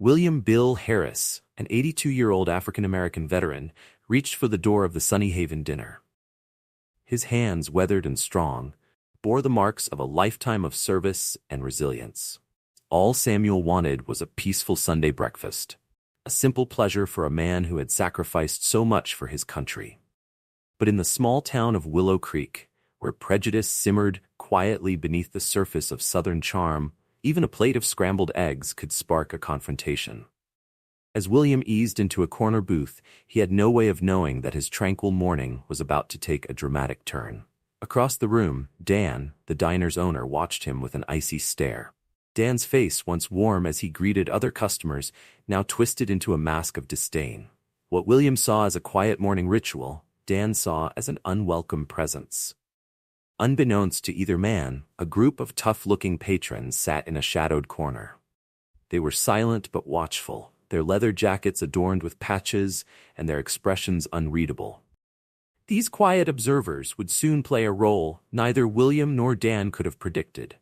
William Bill Harris, an 82-year-old African-American veteran, reached for the door of the Sunny Haven dinner. His hands, weathered and strong, bore the marks of a lifetime of service and resilience. All Samuel wanted was a peaceful Sunday breakfast, a simple pleasure for a man who had sacrificed so much for his country. But in the small town of Willow Creek, where prejudice simmered quietly beneath the surface of Southern charm, even a plate of scrambled eggs could spark a confrontation. As William eased into a corner booth, he had no way of knowing that his tranquil morning was about to take a dramatic turn. Across the room, Dan, the diner's owner, watched him with an icy stare. Dan's face, once warm as he greeted other customers, now twisted into a mask of disdain. What William saw as a quiet morning ritual, Dan saw as an unwelcome presence. Unbeknownst to either man, a group of tough-looking patrons sat in a shadowed corner. They were silent but watchful, their leather jackets adorned with patches and their expressions unreadable. These quiet observers would soon play a role neither William nor Dan could have predicted,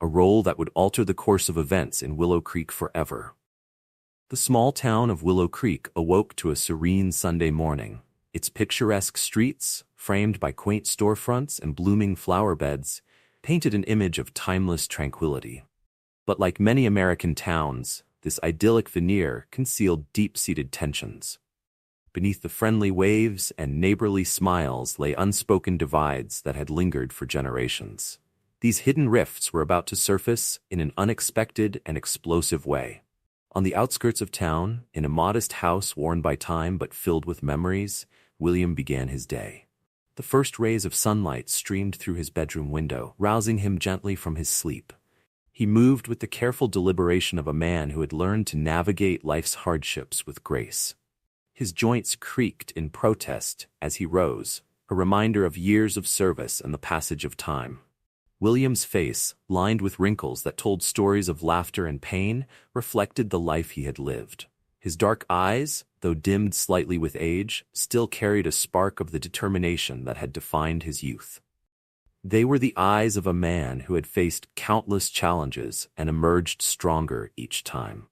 a role that would alter the course of events in Willow Creek forever. The small town of Willow Creek awoke to a serene Sunday morning. Its picturesque streets, framed by quaint storefronts and blooming flower beds, painted an image of timeless tranquility. But like many American towns, this idyllic veneer concealed deep-seated tensions. Beneath the friendly waves and neighborly smiles lay unspoken divides that had lingered for generations. These hidden rifts were about to surface in an unexpected and explosive way. On the outskirts of town, in a modest house worn by time but filled with memories, William began his day. The first rays of sunlight streamed through his bedroom window, rousing him gently from his sleep. He moved with the careful deliberation of a man who had learned to navigate life's hardships with grace. His joints creaked in protest as he rose, a reminder of years of service and the passage of time. William's face, lined with wrinkles that told stories of laughter and pain, reflected the life he had lived. His dark eyes, though dimmed slightly with age, still carried a spark of the determination that had defined his youth. They were the eyes of a man who had faced countless challenges and emerged stronger each time.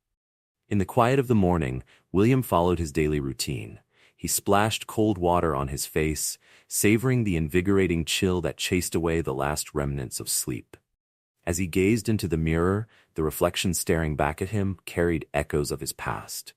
In the quiet of the morning, William followed his daily routine. He splashed cold water on his face, savoring the invigorating chill that chased away the last remnants of sleep. As he gazed into the mirror, the reflection staring back at him carried echoes of his past.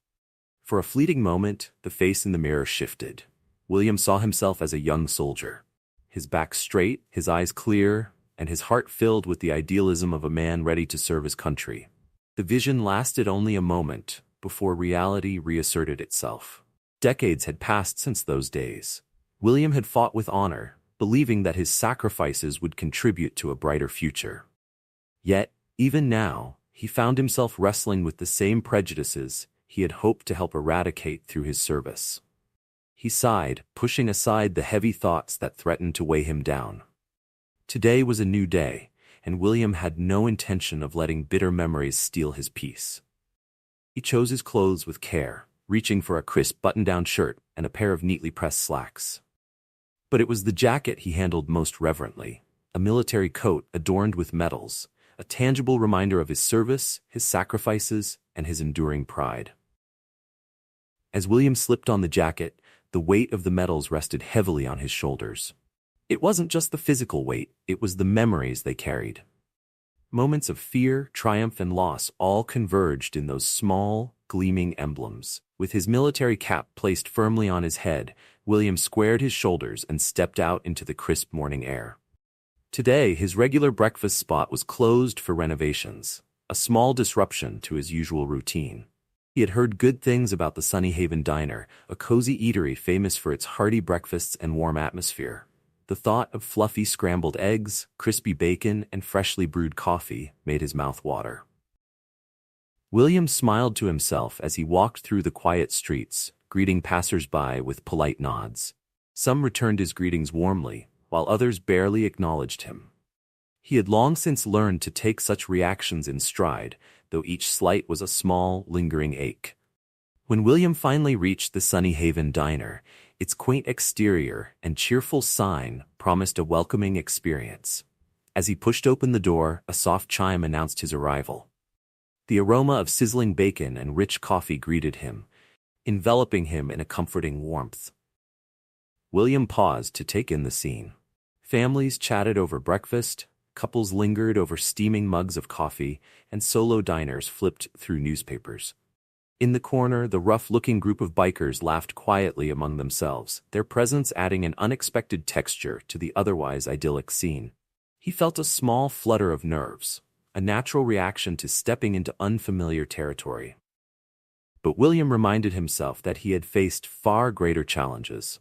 For a fleeting moment, the face in the mirror shifted. William saw himself as a young soldier. His back straight, his eyes clear, and his heart filled with the idealism of a man ready to serve his country. The vision lasted only a moment before reality reasserted itself. Decades had passed since those days. William had fought with honor, believing that his sacrifices would contribute to a brighter future. Yet, even now, he found himself wrestling with the same prejudices he had hoped to help eradicate through his service. He sighed, pushing aside the heavy thoughts that threatened to weigh him down. Today was a new day, and William had no intention of letting bitter memories steal his peace. He chose his clothes with care, reaching for a crisp button-down shirt and a pair of neatly pressed slacks. But it was the jacket he handled most reverently, a military coat adorned with medals, a tangible reminder of his service, his sacrifices, and his enduring pride. As William slipped on the jacket, the weight of the medals rested heavily on his shoulders. It wasn't just the physical weight, it was the memories they carried. Moments of fear, triumph, and loss all converged in those small, gleaming emblems. With his military cap placed firmly on his head, William squared his shoulders and stepped out into the crisp morning air. Today, his regular breakfast spot was closed for renovations, a small disruption to his usual routine. He had heard good things about the Sunny Haven Diner, a cozy eatery famous for its hearty breakfasts and warm atmosphere. The thought of fluffy scrambled eggs, crispy bacon, and freshly brewed coffee made his mouth water. William smiled to himself as he walked through the quiet streets, greeting passers-by with polite nods. Some returned his greetings warmly, while others barely acknowledged him. He had long since learned to take such reactions in stride, though each slight was a small, lingering ache. When William finally reached the Sunny Haven Diner, its quaint exterior and cheerful sign promised a welcoming experience. As he pushed open the door, a soft chime announced his arrival. The aroma of sizzling bacon and rich coffee greeted him, enveloping him in a comforting warmth. William paused to take in the scene. Families chatted over breakfast, couples lingered over steaming mugs of coffee, and solo diners flipped through newspapers. In the corner, the rough-looking group of bikers laughed quietly among themselves, their presence adding an unexpected texture to the otherwise idyllic scene. He felt a small flutter of nerves, a natural reaction to stepping into unfamiliar territory. But William reminded himself that he had faced far greater challenges.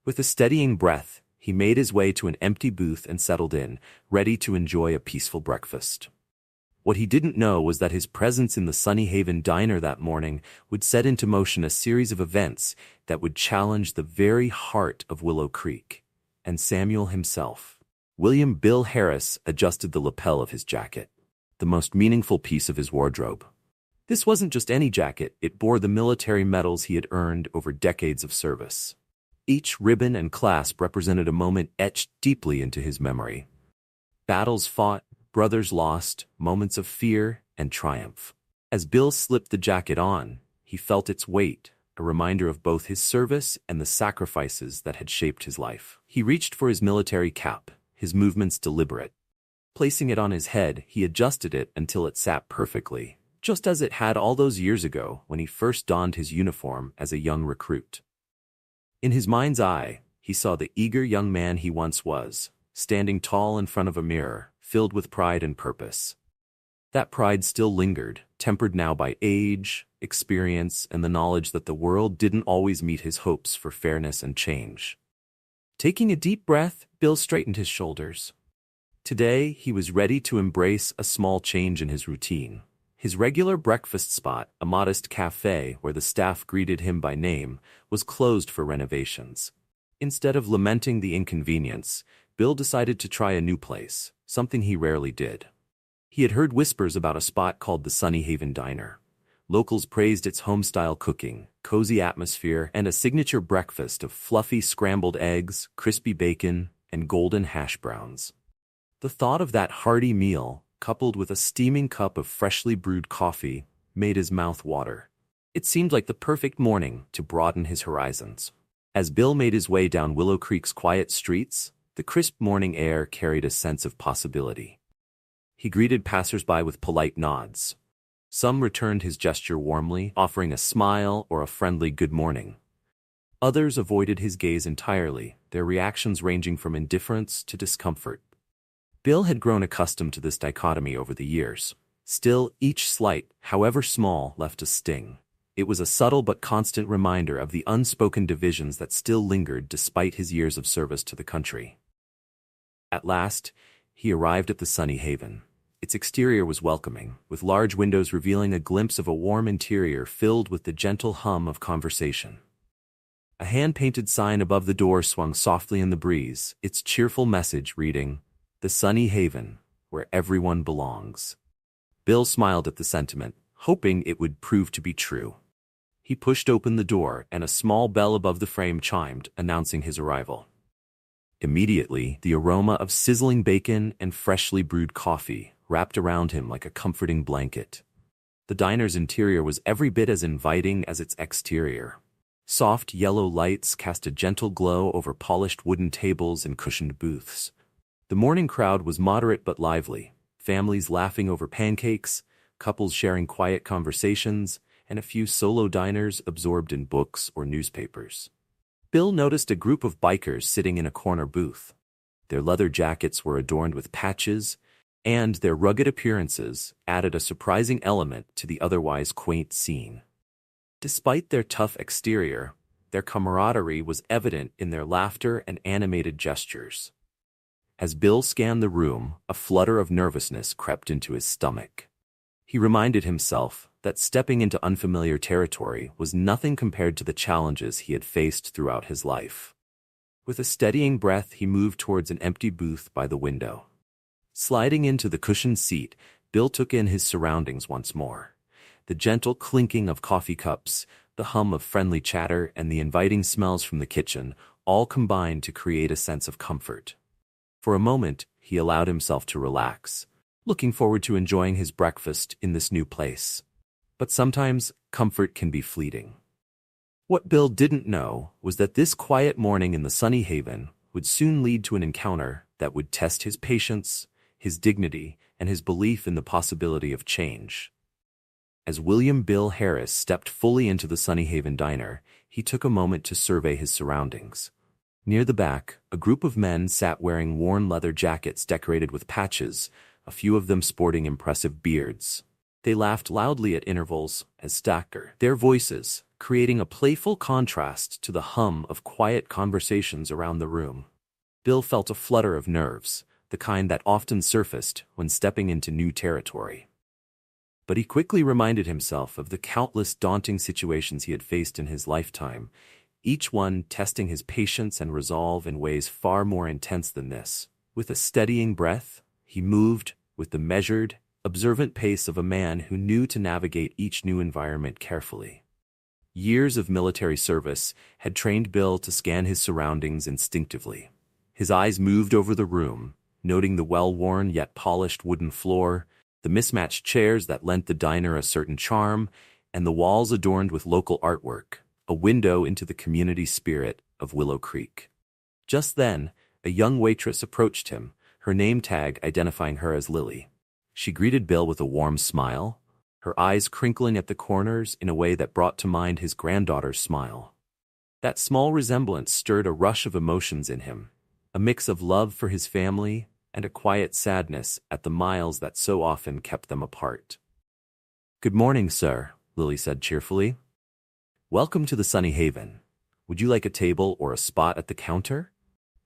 With a steadying breath, he made his way to an empty booth and settled in, ready to enjoy a peaceful breakfast. What he didn't know was that his presence in the Sunny Haven diner that morning would set into motion a series of events that would challenge the very heart of Willow Creek and Samuel himself. William Bill Harris adjusted the lapel of his jacket, the most meaningful piece of his wardrobe. This wasn't just any jacket, it bore the military medals he had earned over decades of service. Each ribbon and clasp represented a moment etched deeply into his memory. Battles fought, brothers lost, moments of fear and triumph. As Bill slipped the jacket on, he felt its weight, a reminder of both his service and the sacrifices that had shaped his life. He reached for his military cap, his movements deliberate. Placing it on his head, he adjusted it until it sat perfectly, just as it had all those years ago when he first donned his uniform as a young recruit. In his mind's eye, he saw the eager young man he once was, standing tall in front of a mirror, filled with pride and purpose. That pride still lingered, tempered now by age, experience, and the knowledge that the world didn't always meet his hopes for fairness and change. Taking a deep breath, Bill straightened his shoulders. Today, he was ready to embrace a small change in his routine. His regular breakfast spot, a modest café where the staff greeted him by name, was closed for renovations. Instead of lamenting the inconvenience, Bill decided to try a new place, something he rarely did. He had heard whispers about a spot called the Sunny Haven Diner. Locals praised its home-style cooking, cozy atmosphere, and a signature breakfast of fluffy scrambled eggs, crispy bacon, and golden hash browns. The thought of that hearty meal, coupled with a steaming cup of freshly brewed coffee, made his mouth water. It seemed like the perfect morning to broaden his horizons. As Bill made his way down Willow Creek's quiet streets, the crisp morning air carried a sense of possibility. He greeted passersby with polite nods. Some returned his gesture warmly, offering a smile or a friendly good morning. Others avoided his gaze entirely, their reactions ranging from indifference to discomfort. Bill had grown accustomed to this dichotomy over the years. Still, each slight, however small, left a sting. It was a subtle but constant reminder of the unspoken divisions that still lingered despite his years of service to the country. At last, he arrived at the Sunny Haven. Its exterior was welcoming, with large windows revealing a glimpse of a warm interior filled with the gentle hum of conversation. A hand-painted sign above the door swung softly in the breeze, its cheerful message reading, "The Sunny Haven, where everyone belongs." Bill smiled at the sentiment, hoping it would prove to be true. He pushed open the door, and a small bell above the frame chimed, announcing his arrival. Immediately, the aroma of sizzling bacon and freshly brewed coffee wrapped around him like a comforting blanket. The diner's interior was every bit as inviting as its exterior. Soft yellow lights cast a gentle glow over polished wooden tables and cushioned booths. The morning crowd was moderate but lively, families laughing over pancakes, couples sharing quiet conversations, and a few solo diners absorbed in books or newspapers. Bill noticed a group of bikers sitting in a corner booth. Their leather jackets were adorned with patches, and their rugged appearances added a surprising element to the otherwise quaint scene. Despite their tough exterior, their camaraderie was evident in their laughter and animated gestures. As Bill scanned the room, a flutter of nervousness crept into his stomach. He reminded himself that stepping into unfamiliar territory was nothing compared to the challenges he had faced throughout his life. With a steadying breath, he moved towards an empty booth by the window. Sliding into the cushioned seat, Bill took in his surroundings once more. The gentle clinking of coffee cups, the hum of friendly chatter, and the inviting smells from the kitchen all combined to create a sense of comfort. For a moment, he allowed himself to relax, looking forward to enjoying his breakfast in this new place. But sometimes, comfort can be fleeting. What Bill didn't know was that this quiet morning in the sunny haven would soon lead to an encounter that would test his patience, his dignity, and his belief in the possibility of change. As William Bill Harris stepped fully into the Sunny Haven diner, he took a moment to survey his surroundings. Near the back, a group of men sat wearing worn leather jackets decorated with patches, a few of them sporting impressive beards. They laughed loudly at intervals as stacker their voices, creating a playful contrast to the hum of quiet conversations around the room. Bill felt a flutter of nerves, the kind that often surfaced when stepping into new territory. But he quickly reminded himself of the countless daunting situations he had faced in his lifetime, each one testing his patience and resolve in ways far more intense than this. With a steadying breath, he moved with the measured, observant pace of a man who knew to navigate each new environment carefully. Years of military service had trained Bill to scan his surroundings instinctively. His eyes moved over the room, noting the well-worn yet polished wooden floor, the mismatched chairs that lent the diner a certain charm, and the walls adorned with local artwork, a window into the community spirit of Willow Creek. Just then, a young waitress approached him, her name tag identifying her as Lily. She greeted Bill with a warm smile, her eyes crinkling at the corners in a way that brought to mind his granddaughter's smile. That small resemblance stirred a rush of emotions in him, a mix of love for his family and a quiet sadness at the miles that so often kept them apart. "Good morning, sir," Lily said cheerfully. "Welcome to the Sunny Haven. Would you like a table or a spot at the counter?"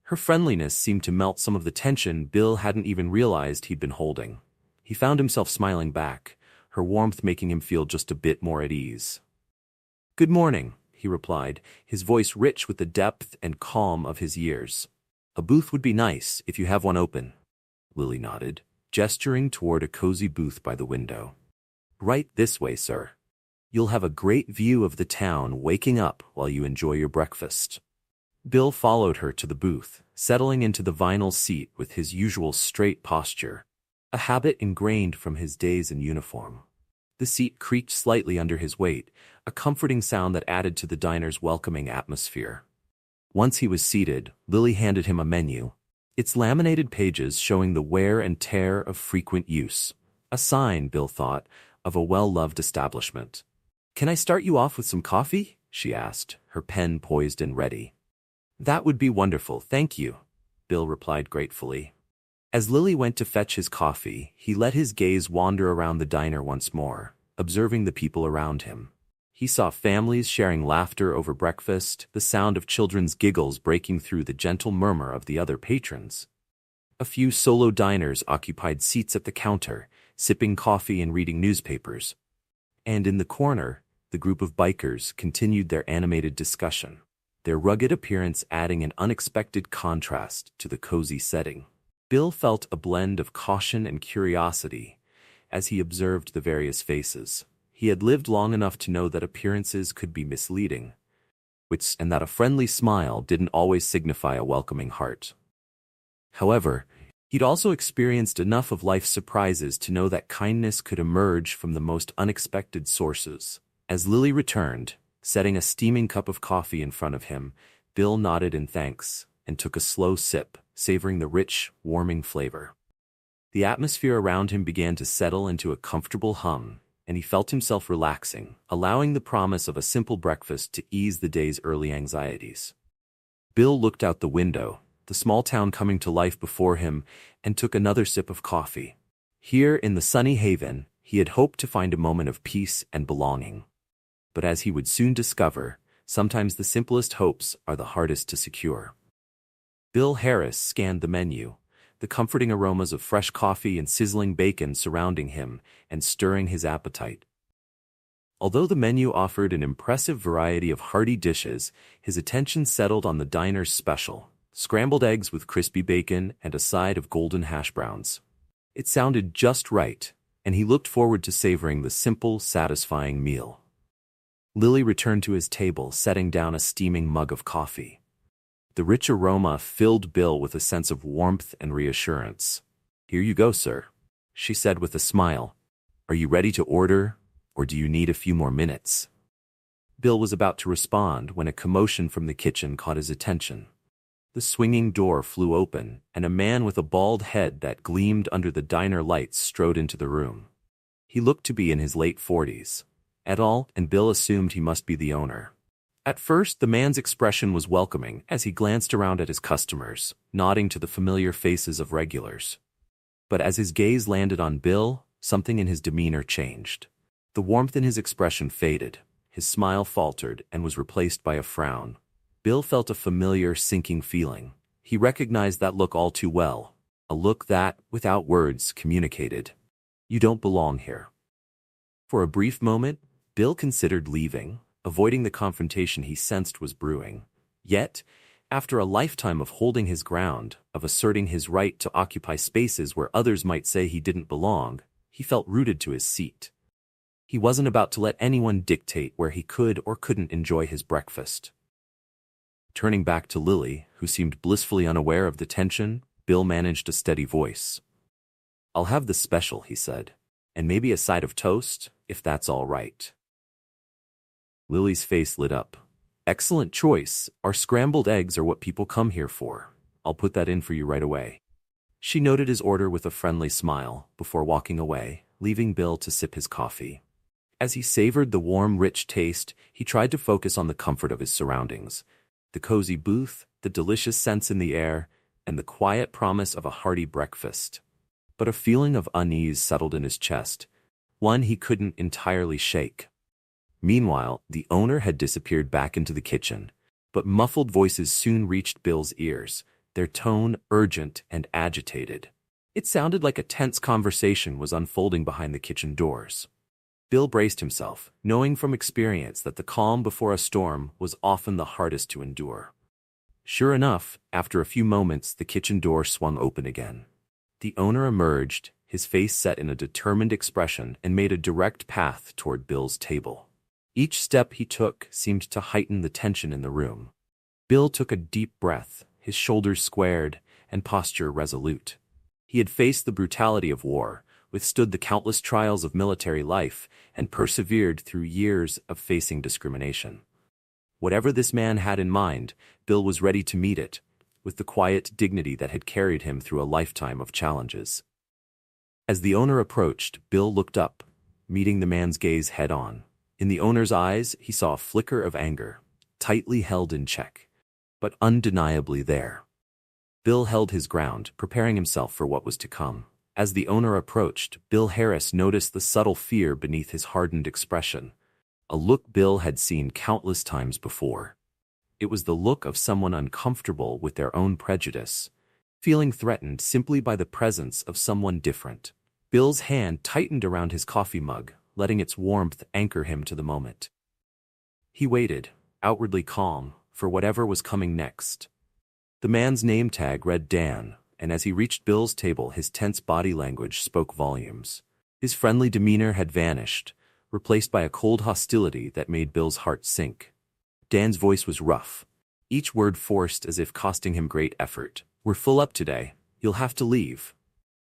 Her friendliness seemed to melt some of the tension Bill hadn't even realized he'd been holding. He found himself smiling back, her warmth making him feel just a bit more at ease. "Good morning," he replied, his voice rich with the depth and calm of his years. "A booth would be nice if you have one open." Lily nodded, gesturing toward a cozy booth by the window. "Right this way, sir. You'll have a great view of the town waking up while you enjoy your breakfast." Bill followed her to the booth, settling into the vinyl seat with his usual straight posture, a habit ingrained from his days in uniform. The seat creaked slightly under his weight, a comforting sound that added to the diner's welcoming atmosphere. Once he was seated, Lily handed him a menu, its laminated pages showing the wear and tear of frequent use, a sign, Bill thought, of a well-loved establishment. "Can I start you off with some coffee?" she asked, her pen poised and ready. "That would be wonderful, thank you," Bill replied gratefully. As Lily went to fetch his coffee, he let his gaze wander around the diner once more, observing the people around him. He saw families sharing laughter over breakfast, the sound of children's giggles breaking through the gentle murmur of the other patrons. A few solo diners occupied seats at the counter, sipping coffee and reading newspapers. And in the corner, the group of bikers continued their animated discussion, their rugged appearance adding an unexpected contrast to the cozy setting. Bill felt a blend of caution and curiosity as he observed the various faces. He had lived long enough to know that appearances could be misleading, and that a friendly smile didn't always signify a welcoming heart. However, he'd also experienced enough of life's surprises to know that kindness could emerge from the most unexpected sources. As Lily returned, setting a steaming cup of coffee in front of him, Bill nodded in thanks and took a slow sip, savoring the rich, warming flavor. The atmosphere around him began to settle into a comfortable hum, and he felt himself relaxing, allowing the promise of a simple breakfast to ease the day's early anxieties. Bill looked out the window, the small town coming to life before him, and took another sip of coffee. Here in the Sunny Haven, he had hoped to find a moment of peace and belonging. But as he would soon discover, sometimes the simplest hopes are the hardest to secure. Bill Harris scanned the menu, the comforting aromas of fresh coffee and sizzling bacon surrounding him and stirring his appetite. Although the menu offered an impressive variety of hearty dishes, his attention settled on the diner's special, scrambled eggs with crispy bacon and a side of golden hash browns. It sounded just right, and he looked forward to savoring the simple, satisfying meal. Lily returned to his table, setting down a steaming mug of coffee. The rich aroma filled Bill with a sense of warmth and reassurance. "Here you go, sir." she said with a smile. "Are you ready to order, or do you need a few more minutes?" Bill was about to respond when a commotion from the kitchen caught his attention. The swinging door flew open, and a man with a bald head that gleamed under the diner lights strode into the room. He looked to be in his late 40s. And Bill assumed he must be the owner. At first, the man's expression was welcoming as he glanced around at his customers, nodding to the familiar faces of regulars. But as his gaze landed on Bill, something in his demeanor changed. The warmth in his expression faded, his smile faltered and was replaced by a frown. Bill felt a familiar, sinking feeling. He recognized that look all too well, a look that, without words, communicated, "You don't belong here." For a brief moment, Bill considered leaving, avoiding the confrontation he sensed was brewing. Yet, after a lifetime of holding his ground, of asserting his right to occupy spaces where others might say he didn't belong, he felt rooted to his seat. He wasn't about to let anyone dictate where he could or couldn't enjoy his breakfast. Turning back to Lily, who seemed blissfully unaware of the tension, Bill managed a steady voice. "I'll have the special," he said, "and maybe a side of toast, if that's all right." Lily's face lit up. "Excellent choice. Our scrambled eggs are what people come here for. I'll put that in for you right away." She noted his order with a friendly smile before walking away, leaving Bill to sip his coffee. As he savored the warm, rich taste, he tried to focus on the comfort of his surroundings. The cozy booth, the delicious scents in the air, and the quiet promise of a hearty breakfast. But a feeling of unease settled in his chest, one he couldn't entirely shake. Meanwhile, the owner had disappeared back into the kitchen, but muffled voices soon reached Bill's ears, their tone urgent and agitated. It sounded like a tense conversation was unfolding behind the kitchen doors. Bill braced himself, knowing from experience that the calm before a storm was often the hardest to endure. Sure enough, after a few moments, the kitchen door swung open again. The owner emerged, his face set in a determined expression, and made a direct path toward Bill's table. Each step he took seemed to heighten the tension in the room. Bill took a deep breath, his shoulders squared, and posture resolute. He had faced the brutality of war, withstood the countless trials of military life, and persevered through years of facing discrimination. Whatever this man had in mind, Bill was ready to meet it, with the quiet dignity that had carried him through a lifetime of challenges. As the owner approached, Bill looked up, meeting the man's gaze head-on. In the owner's eyes, he saw a flicker of anger, tightly held in check, but undeniably there. Bill held his ground, preparing himself for what was to come. As the owner approached, Bill Harris noticed the subtle fear beneath his hardened expression, a look Bill had seen countless times before. It was the look of someone uncomfortable with their own prejudice, feeling threatened simply by the presence of someone different. Bill's hand tightened around his coffee mug, letting its warmth anchor him to the moment. He waited, outwardly calm, for whatever was coming next. The man's name tag read Dan, and as he reached Bill's table, his tense body language spoke volumes. His friendly demeanor had vanished, replaced by a cold hostility that made Bill's heart sink. Dan's voice was rough, each word forced as if costing him great effort. "We're full up today. You'll have to leave."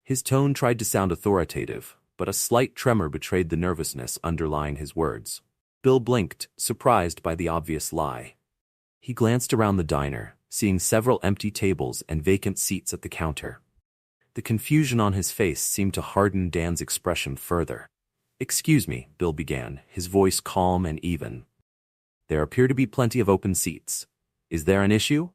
His tone tried to sound authoritative, but a slight tremor betrayed the nervousness underlying his words. Bill blinked, surprised by the obvious lie. He glanced around the diner, seeing several empty tables and vacant seats at the counter. The confusion on his face seemed to harden Dan's expression further. "Excuse me," Bill began, his voice calm and even. "There appear to be plenty of open seats. Is there an issue?"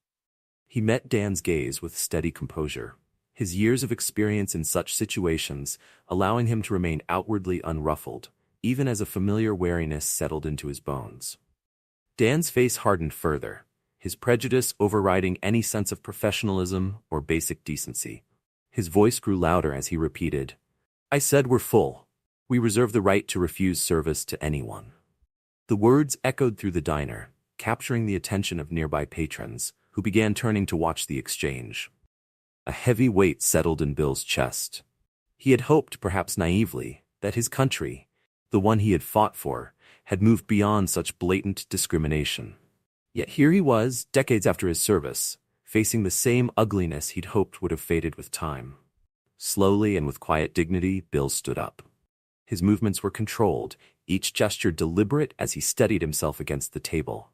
He met Dan's gaze with steady composure, his years of experience in such situations allowing him to remain outwardly unruffled, even as a familiar wariness settled into his bones. Dan's face hardened further, his prejudice overriding any sense of professionalism or basic decency. His voice grew louder as he repeated, "I said we're full. We reserve the right to refuse service to anyone." The words echoed through the diner, capturing the attention of nearby patrons, who began turning to watch the exchange. A heavy weight settled in Bill's chest. He had hoped, perhaps naively, that his country, the one he had fought for, had moved beyond such blatant discrimination. Yet here he was, decades after his service, facing the same ugliness he'd hoped would have faded with time. Slowly and with quiet dignity, Bill stood up. His movements were controlled, each gesture deliberate as he steadied himself against the table.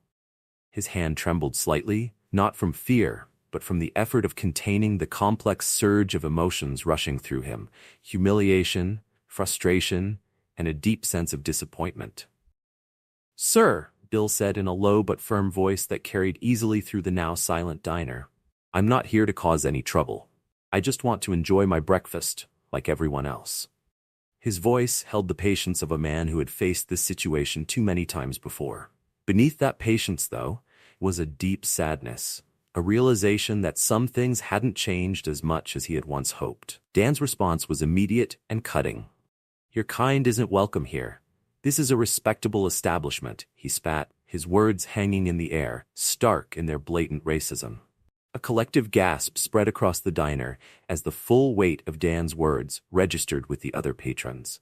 His hand trembled slightly, not from fear, but from the effort of containing the complex surge of emotions rushing through him: humiliation, frustration, and a deep sense of disappointment. "Sir," Bill said in a low but firm voice that carried easily through the now silent diner, "I'm not here to cause any trouble. I just want to enjoy my breakfast, like everyone else." His voice held the patience of a man who had faced this situation too many times before. Beneath that patience, though, was a deep sadness, a realization that some things hadn't changed as much as he had once hoped. Dan's response was immediate and cutting. "Your kind isn't welcome here. This is a respectable establishment," he spat, his words hanging in the air, stark in their blatant racism. A collective gasp spread across the diner as the full weight of Dan's words registered with the other patrons.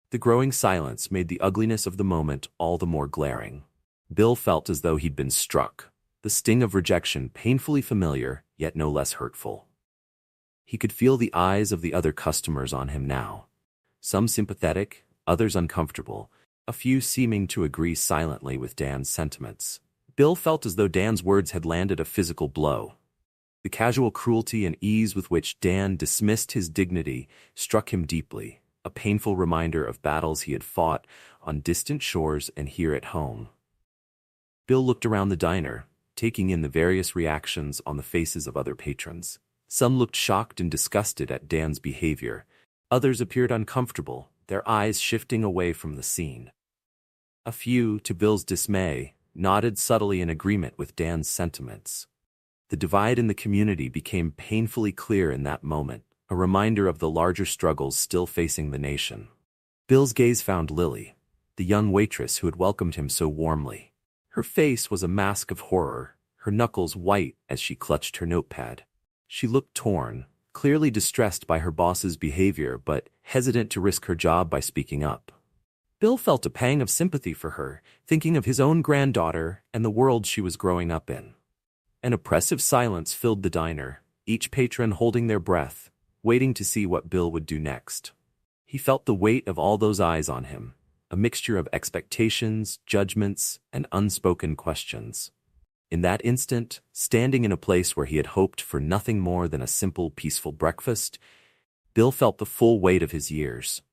The growing silence made the ugliness of the moment all the more glaring. Bill felt as though he'd been struck, the sting of rejection painfully familiar, yet no less hurtful. He could feel the eyes of the other customers on him now, some sympathetic, others uncomfortable, a few seeming to agree silently with Dan's sentiments. Bill felt as though Dan's words had landed a physical blow. The casual cruelty and ease with which Dan dismissed his dignity struck him deeply, a painful reminder of battles he had fought on distant shores and here at home. Bill looked around the diner, taking in the various reactions on the faces of other patrons. Some looked shocked and disgusted at Dan's behavior. Others appeared uncomfortable, their eyes shifting away from the scene. A few, to Bill's dismay, nodded subtly in agreement with Dan's sentiments. The divide in the community became painfully clear in that moment, a reminder of the larger struggles still facing the nation. Bill's gaze found Lily, the young waitress who had welcomed him so warmly. Her face was a mask of horror, her knuckles white as she clutched her notepad. She looked torn, clearly distressed by her boss's behavior but hesitant to risk her job by speaking up. Bill felt a pang of sympathy for her, thinking of his own granddaughter and the world she was growing up in. An oppressive silence filled the diner, each patron holding their breath, waiting to see what Bill would do next. He felt the weight of all those eyes on him, a mixture of expectations, judgments, and unspoken questions. In that instant, standing in a place where he had hoped for nothing more than a simple, peaceful breakfast, Bill felt the full weight of his years.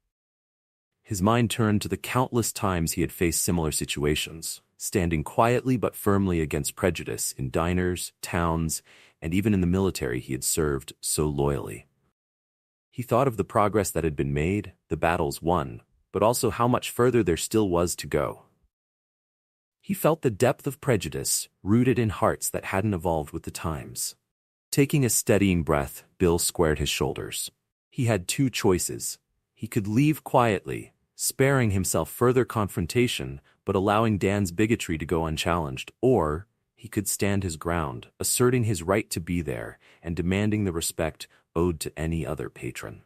His mind turned to the countless times he had faced similar situations, standing quietly but firmly against prejudice in diners, towns, and even in the military he had served so loyally. He thought of the progress that had been made, the battles won, but also how much further there still was to go. He felt the depth of prejudice rooted in hearts that hadn't evolved with the times. Taking a steadying breath, Bill squared his shoulders. He had two choices. He could leave quietly, sparing himself further confrontation but allowing Dan's bigotry to go unchallenged, or he could stand his ground, asserting his right to be there and demanding the respect owed to any other patron.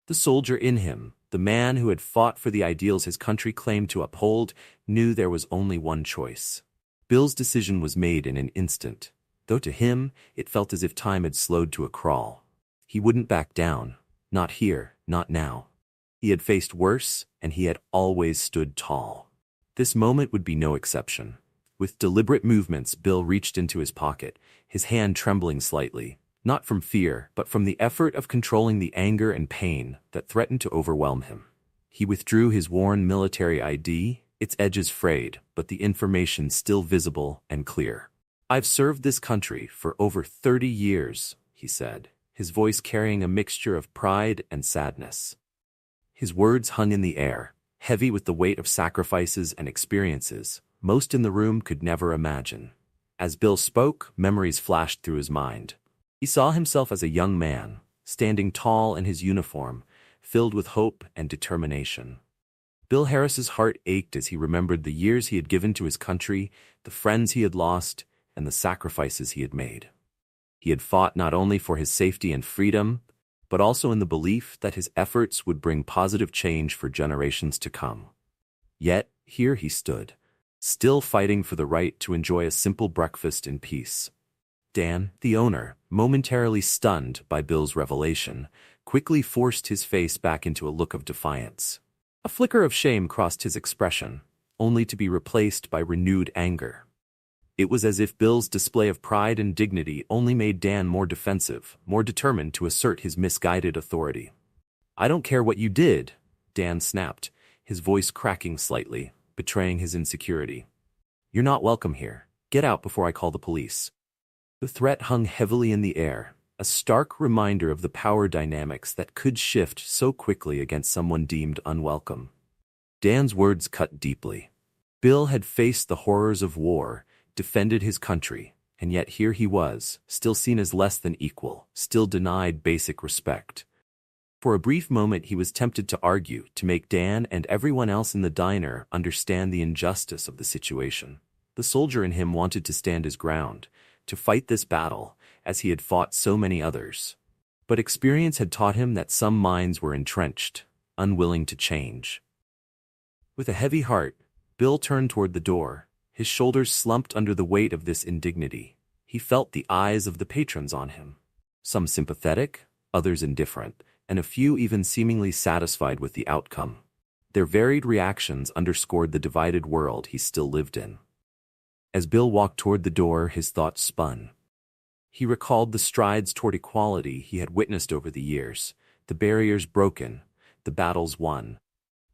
The soldier in him, the man who had fought for the ideals his country claimed to uphold, knew there was only one choice. Bill's decision was made in an instant, though to him it felt as if time had slowed to a crawl. He wouldn't back down, not here, not now. He had faced worse, and he had always stood tall. This moment would be no exception. With deliberate movements, Bill reached into his pocket, his hand trembling slightly, not from fear, but from the effort of controlling the anger and pain that threatened to overwhelm him. He withdrew his worn military ID, its edges frayed, but the information still visible and clear. "I've served this country for over 30 years, he said, his voice carrying a mixture of pride and sadness. His words hung in the air, heavy with the weight of sacrifices and experiences most in the room could never imagine. As Bill spoke, memories flashed through his mind. He saw himself as a young man, standing tall in his uniform, filled with hope and determination. Bill Harris's heart ached as he remembered the years he had given to his country, the friends he had lost, and the sacrifices he had made. He had fought not only for his safety and freedom, but also in the belief that his efforts would bring positive change for generations to come. Yet, here he stood, still fighting for the right to enjoy a simple breakfast in peace. Dan, the owner, momentarily stunned by Bill's revelation, quickly forced his face back into a look of defiance. A flicker of shame crossed his expression, only to be replaced by renewed anger. It was as if Bill's display of pride and dignity only made Dan more defensive, more determined to assert his misguided authority. "I don't care what you did," Dan snapped, his voice cracking slightly, betraying his insecurity. "You're not welcome here. Get out before I call the police." The threat hung heavily in the air, a stark reminder of the power dynamics that could shift so quickly against someone deemed unwelcome. Dan's words cut deeply. Bill had faced the horrors of war, defended his country, and yet here he was, still seen as less than equal, still denied basic respect. For a brief moment he was tempted to argue, to make Dan and everyone else in the diner understand the injustice of the situation. The soldier in him wanted to stand his ground, to fight this battle, as he had fought so many others. But experience had taught him that some minds were entrenched, unwilling to change. With a heavy heart, Bill turned toward the door, his shoulders slumped under the weight of this indignity. He felt the eyes of the patrons on him, some sympathetic, others indifferent, and a few even seemingly satisfied with the outcome. Their varied reactions underscored the divided world he still lived in. As Bill walked toward the door, his thoughts spun. He recalled the strides toward equality he had witnessed over the years, the barriers broken, the battles won.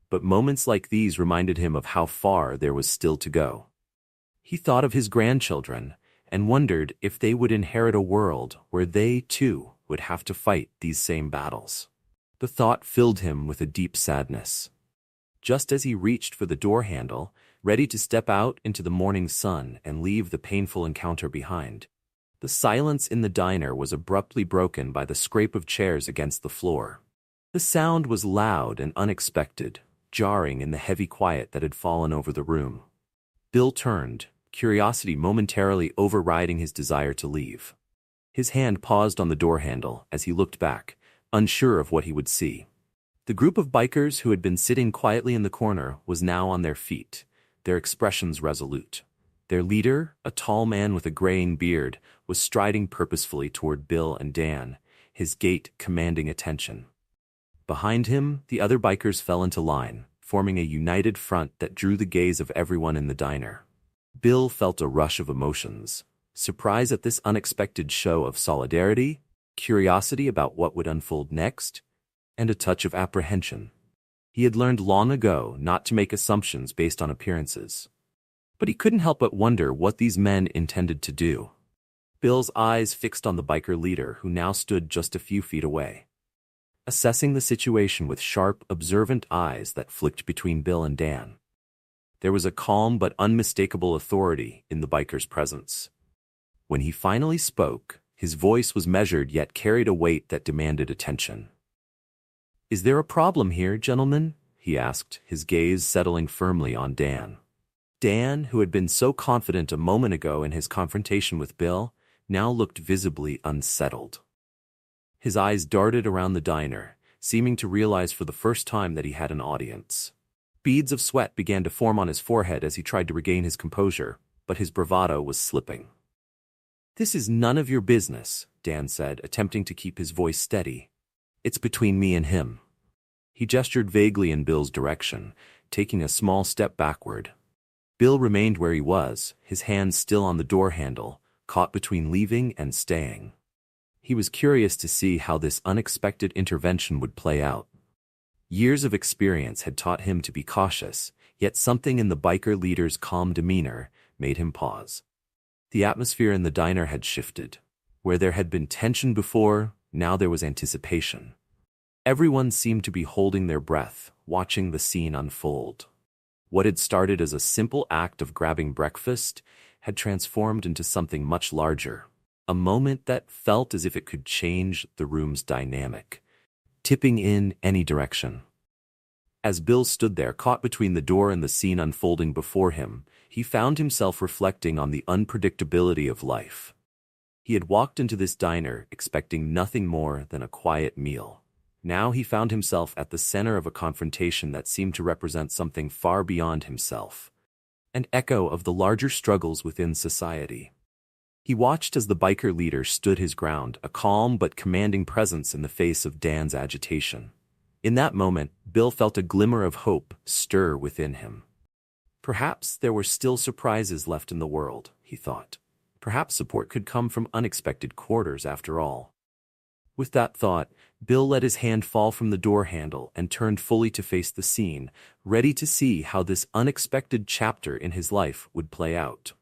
But moments like these reminded him of how far there was still to go. He thought of his grandchildren and wondered if they would inherit a world where they, too, would have to fight these same battles. The thought filled him with a deep sadness. Just as he reached for the door handle, ready to step out into the morning sun and leave the painful encounter behind, the silence in the diner was abruptly broken by the scrape of chairs against the floor. The sound was loud and unexpected, jarring in the heavy quiet that had fallen over the room. Bill turned, curiosity momentarily overriding his desire to leave. His hand paused on the door handle as he looked back, unsure of what he would see. The group of bikers who had been sitting quietly in the corner was now on their feet, their expressions resolute. Their leader, a tall man with a graying beard, was striding purposefully toward Bill and Dan, his gait commanding attention. Behind him, the other bikers fell into line, forming a united front that drew the gaze of everyone in the diner. Bill felt a rush of emotions, surprise at this unexpected show of solidarity, curiosity about what would unfold next, and a touch of apprehension. He had learned long ago not to make assumptions based on appearances. But he couldn't help but wonder what these men intended to do. Bill's eyes fixed on the biker leader who now stood just a few feet away, assessing the situation with sharp, observant eyes that flicked between Bill and Dan. There was a calm but unmistakable authority in the biker's presence. When he finally spoke, his voice was measured yet carried a weight that demanded attention. "Is there a problem here, gentlemen?" he asked, his gaze settling firmly on Dan. Dan, who had been so confident a moment ago in his confrontation with Bill, now looked visibly unsettled. His eyes darted around the diner, seeming to realize for the first time that he had an audience. Beads of sweat began to form on his forehead as he tried to regain his composure, but his bravado was slipping. "This is none of your business," Dan said, attempting to keep his voice steady. "It's between me and him." He gestured vaguely in Bill's direction, taking a small step backward. Bill remained where he was, his hands still on the door handle, caught between leaving and staying. He was curious to see how this unexpected intervention would play out. Years of experience had taught him to be cautious, yet something in the biker leader's calm demeanor made him pause. The atmosphere in the diner had shifted. Where there had been tension before, now there was anticipation. Everyone seemed to be holding their breath, watching the scene unfold. What had started as a simple act of grabbing breakfast had transformed into something much larger, a moment that felt as if it could change the room's dynamic, tipping in any direction. As Bill stood there, caught between the door and the scene unfolding before him, he found himself reflecting on the unpredictability of life. He had walked into this diner expecting nothing more than a quiet meal. Now he found himself at the center of a confrontation that seemed to represent something far beyond himself, an echo of the larger struggles within society. He watched as the biker leader stood his ground, a calm but commanding presence in the face of Dan's agitation. In that moment, Bill felt a glimmer of hope stir within him. Perhaps there were still surprises left in the world, he thought. Perhaps support could come from unexpected quarters after all. With that thought, Bill let his hand fall from the door handle and turned fully to face the scene, ready to see how this unexpected chapter in his life would play out.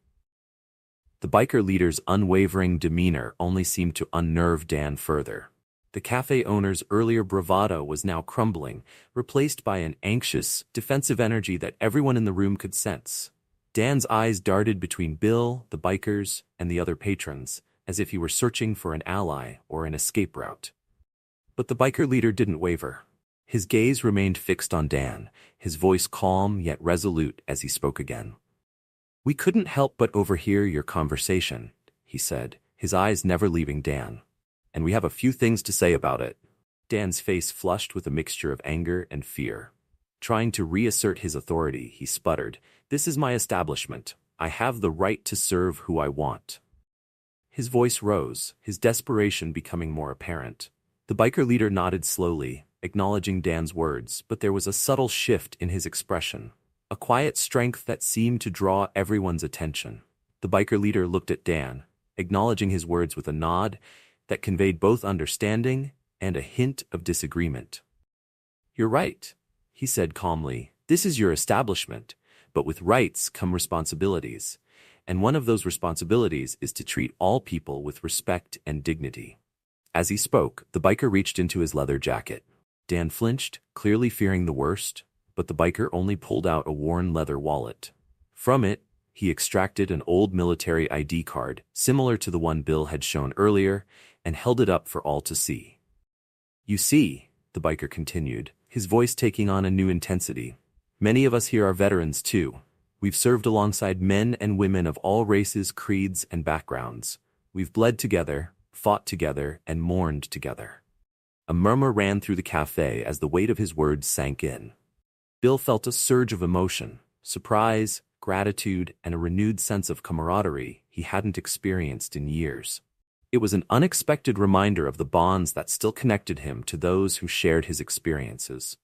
The biker leader's unwavering demeanor only seemed to unnerve Dan further. The cafe owner's earlier bravado was now crumbling, replaced by an anxious, defensive energy that everyone in the room could sense. Dan's eyes darted between Bill, the bikers, and the other patrons, as if he were searching for an ally or an escape route. But the biker leader didn't waver. His gaze remained fixed on Dan, his voice calm yet resolute as he spoke again. "We couldn't help but overhear your conversation," he said, his eyes never leaving Dan. "And we have a few things to say about it." Dan's face flushed with a mixture of anger and fear. Trying to reassert his authority, he sputtered, "This is my establishment. I have the right to serve who I want." His voice rose, his desperation becoming more apparent. The biker leader nodded slowly, acknowledging Dan's words, but there was a subtle shift in his expression, a quiet strength that seemed to draw everyone's attention. The biker leader looked at Dan, acknowledging his words with a nod that conveyed both understanding and a hint of disagreement. "You're right," he said calmly. "This is your establishment, but with rights come responsibilities, and one of those responsibilities is to treat all people with respect and dignity." As he spoke, the biker reached into his leather jacket. Dan flinched, clearly fearing the worst, but the biker only pulled out a worn leather wallet. From it, he extracted an old military ID card, similar to the one Bill had shown earlier, and held it up for all to see. "You see," the biker continued, his voice taking on a new intensity, "many of us here are veterans too. We've served alongside men and women of all races, creeds, and backgrounds. We've bled together, fought together, and mourned together." A murmur ran through the cafe as the weight of his words sank in. Bill felt a surge of emotion, surprise, gratitude, and a renewed sense of camaraderie he hadn't experienced in years. It was an unexpected reminder of the bonds that still connected him to those who shared his experiences.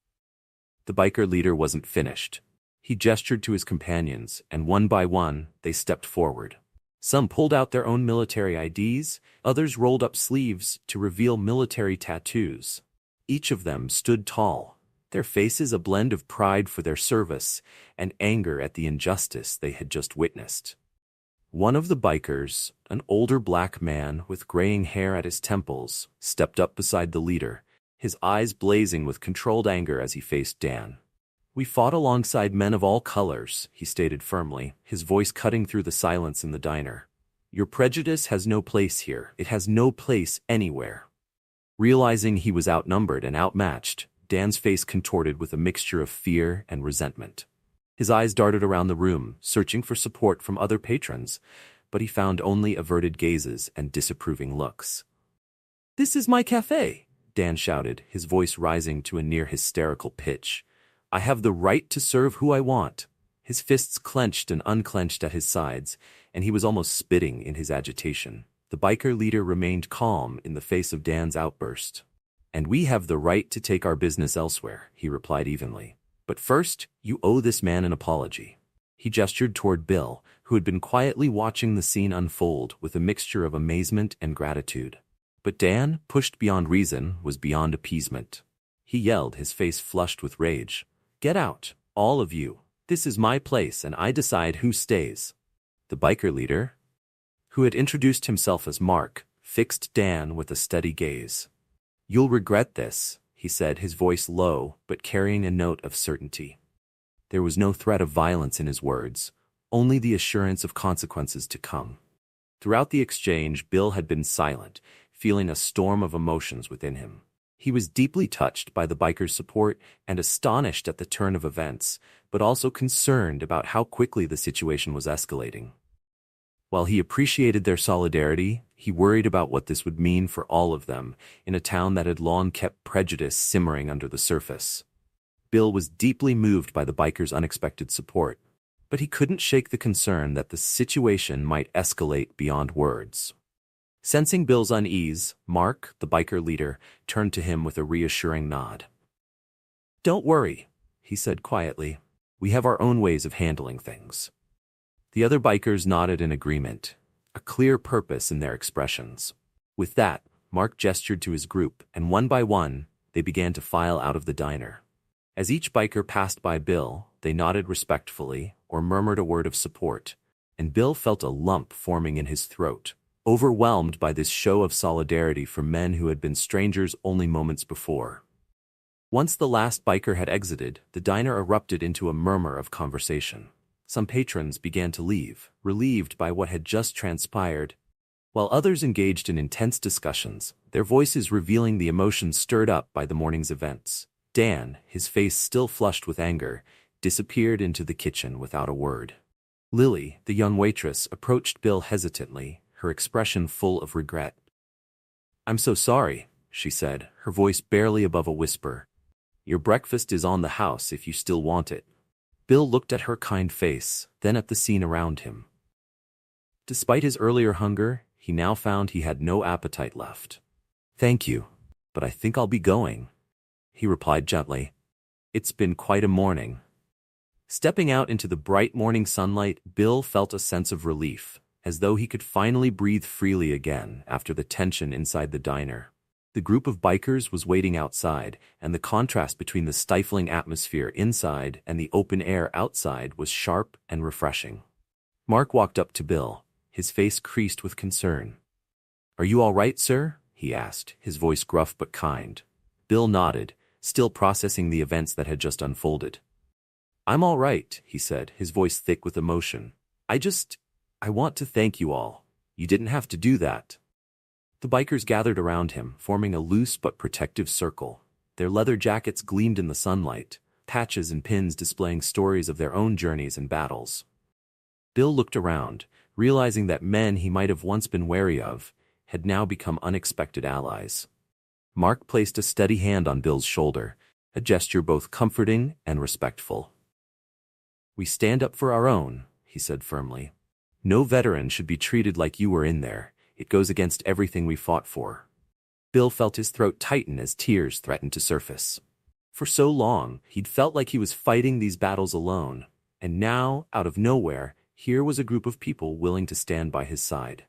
The biker leader wasn't finished. He gestured to his companions, and one by one, they stepped forward. Some pulled out their own military IDs, others rolled up sleeves to reveal military tattoos. Each of them stood tall, their faces a blend of pride for their service and anger at the injustice they had just witnessed. One of the bikers, an older black man with graying hair at his temples, stepped up beside the leader, his eyes blazing with controlled anger as he faced Dan. "We fought alongside men of all colors," he stated firmly, his voice cutting through the silence in the diner. "Your prejudice has no place here. It has no place anywhere." Realizing he was outnumbered and outmatched, Dan's face contorted with a mixture of fear and resentment. His eyes darted around the room, searching for support from other patrons, but he found only averted gazes and disapproving looks. "This is my cafe," Dan shouted, his voice rising to a near hysterical pitch. "I have the right to serve who I want." His fists clenched and unclenched at his sides, and he was almost spitting in his agitation. The biker leader remained calm in the face of Dan's outburst. "And we have the right to take our business elsewhere," he replied evenly. "But first, you owe this man an apology." He gestured toward Bill, who had been quietly watching the scene unfold with a mixture of amazement and gratitude. But Dan, pushed beyond reason, was beyond appeasement. He yelled, his face flushed with rage. "Get out, all of you. This is my place and I decide who stays." The biker leader, who had introduced himself as Mark, fixed Dan with a steady gaze. "You'll regret this," he said, his voice low but carrying a note of certainty. There was no threat of violence in his words, only the assurance of consequences to come. Throughout the exchange, Bill had been silent, feeling a storm of emotions within him. He was deeply touched by the bikers' support and astonished at the turn of events, but also concerned about how quickly the situation was escalating. While he appreciated their solidarity, he worried about what this would mean for all of them in a town that had long kept prejudice simmering under the surface. Bill was deeply moved by the bikers' unexpected support, but he couldn't shake the concern that the situation might escalate beyond words. Sensing Bill's unease, Mark, the biker leader, turned to him with a reassuring nod. "Don't worry," he said quietly. "We have our own ways of handling things." The other bikers nodded in agreement, a clear purpose in their expressions. With that, Mark gestured to his group, and one by one, they began to file out of the diner. As each biker passed by Bill, they nodded respectfully or murmured a word of support, and Bill felt a lump forming in his throat, overwhelmed by this show of solidarity for men who had been strangers only moments before. Once the last biker had exited, the diner erupted into a murmur of conversation. Some patrons began to leave, relieved by what had just transpired, while others engaged in intense discussions, their voices revealing the emotions stirred up by the morning's events. Dan, his face still flushed with anger, disappeared into the kitchen without a word. Lily, the young waitress, approached Bill hesitantly, her expression full of regret. "I'm so sorry," she said, her voice barely above a whisper. "Your breakfast is on the house if you still want it." Bill looked at her kind face, then at the scene around him. Despite his earlier hunger, he now found he had no appetite left. "Thank you, but I think I'll be going," he replied gently. "It's been quite a morning." Stepping out into the bright morning sunlight, Bill felt a sense of relief, as though he could finally breathe freely again after the tension inside the diner. The group of bikers was waiting outside, and the contrast between the stifling atmosphere inside and the open air outside was sharp and refreshing. Mark walked up to Bill, his face creased with concern. "Are you all right, sir?" he asked, his voice gruff but kind. Bill nodded, still processing the events that had just unfolded. "I'm all right," he said, his voice thick with emotion. I want to thank you all. You didn't have to do that." The bikers gathered around him, forming a loose but protective circle. Their leather jackets gleamed in the sunlight, patches and pins displaying stories of their own journeys and battles. Bill looked around, realizing that men he might have once been wary of had now become unexpected allies. Mark placed a steady hand on Bill's shoulder, a gesture both comforting and respectful. "We stand up for our own," he said firmly. "No veteran should be treated like you were in there. It goes against everything we fought for." Bill felt his throat tighten as tears threatened to surface. For so long, he'd felt like he was fighting these battles alone, and now, out of nowhere, here was a group of people willing to stand by his side.